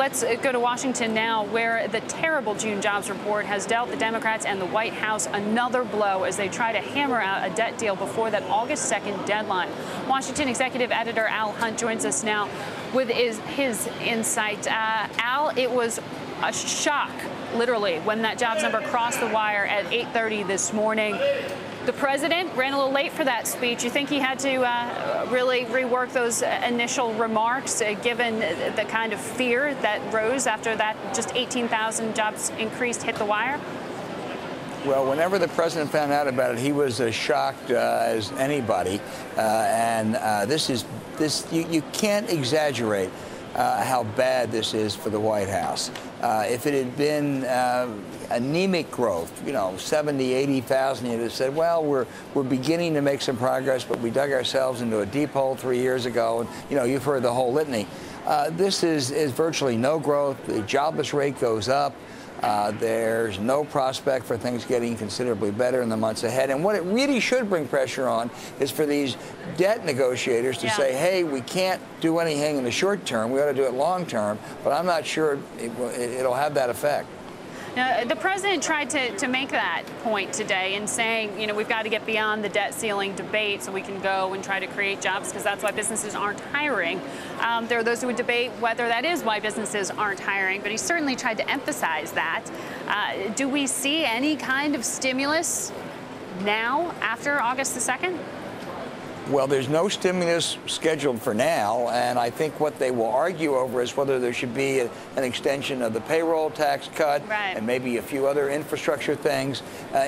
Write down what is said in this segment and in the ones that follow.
let's go to Washington now, where the terrible June jobs report has dealt the Democrats and the White House another blow as they try to hammer out a debt deal before that August 2nd deadline. Washington executive editor Al Hunt joins us now with his insight. Al, it was a shock, literally, when that jobs number crossed the wire at 8:30 this morning. The president ran a little late for that speech. You think he had to really rework those initial remarks, given the kind of fear that rose after that just 18,000 jobs increased hit the wire? Well, whenever the president found out about it, he was as shocked as anybody. You can't exaggerate how bad this is for the White House. If it had been anemic growth, 70, 80,000, you'd have said, well, we're beginning to make some progress, but we dug ourselves into a deep hole 3 years ago. And, you've heard the whole litany. This is virtually no growth. The jobless rate goes up. There's no prospect for things getting considerably better in the months ahead. And what it really should bring pressure on is for these debt negotiators to say, hey, we can't do anything in the short term. We ought to do it long term. But I'm not sure it'll have that effect. Now, the president tried to make that point today in saying, we've got to get beyond the debt ceiling debate so we can go and try to create jobs, because that's why businesses aren't hiring. There are those who would debate whether that is why businesses aren't hiring, but he certainly tried to emphasize that. Do we see any kind of stimulus now after August the 2nd? Well, there's no stimulus scheduled for now, and I think what they will argue over is whether there should be an extension of the payroll tax cut and maybe a few other infrastructure things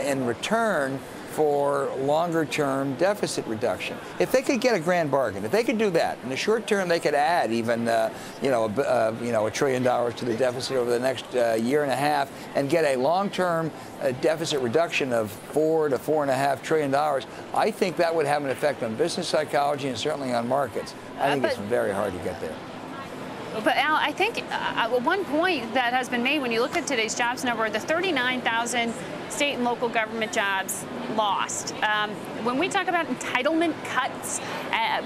in return for longer-term deficit reduction. If they could get a grand bargain, if they could do that, in the short term they could add even $1 trillion to the deficit over the next year and a half and get a long-term deficit reduction of $4 to $4.5 trillion. I think that would have an effect on business psychology and certainly on markets. I think it's very hard to get there. But Al, I think one point that has been made when you look at today's jobs number, the 39,000 state and local government jobs lost. When we talk about entitlement cuts,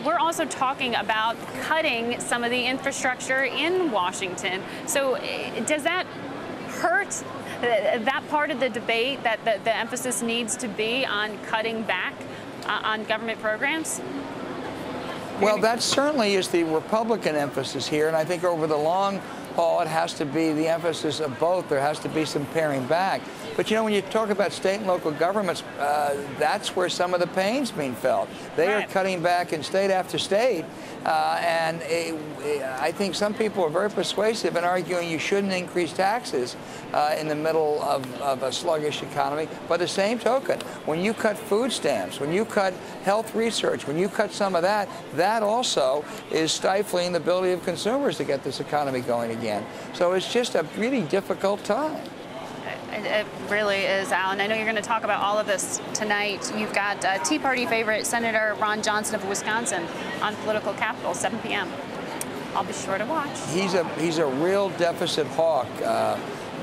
we're also talking about cutting some of the infrastructure in Washington. So does that hurt that part of the debate, that the emphasis needs to be on cutting back on government programs? Well, that certainly is the Republican emphasis here, and I think over the long haul it has to be the emphasis of both. There has to be some paring back. But when you talk about state and local governments, that's where some of the pain's being felt. They are cutting back in state after state, and I think some people are very persuasive in arguing you shouldn't increase taxes in the middle of a sluggish economy. By the same token, when you cut food stamps, when you cut health research, when you cut some of that, that also is stifling the ability of consumers to get this economy going again. So it's just a really difficult time. It really is, Al. And I know you're going to talk about all of this tonight. You've got Tea Party favorite Senator Ron Johnson of Wisconsin on Political Capital, 7 p.m. I'll be sure to watch. He's a real deficit hawk,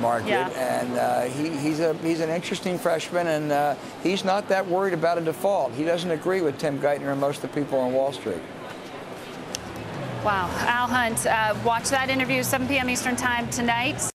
Margaret, and he's an interesting freshman, and he's not that worried about a default. He doesn't agree with Tim Geithner and most of the people on Wall Street. Wow. Al Hunt, watch that interview, 7 p.m. Eastern Time tonight.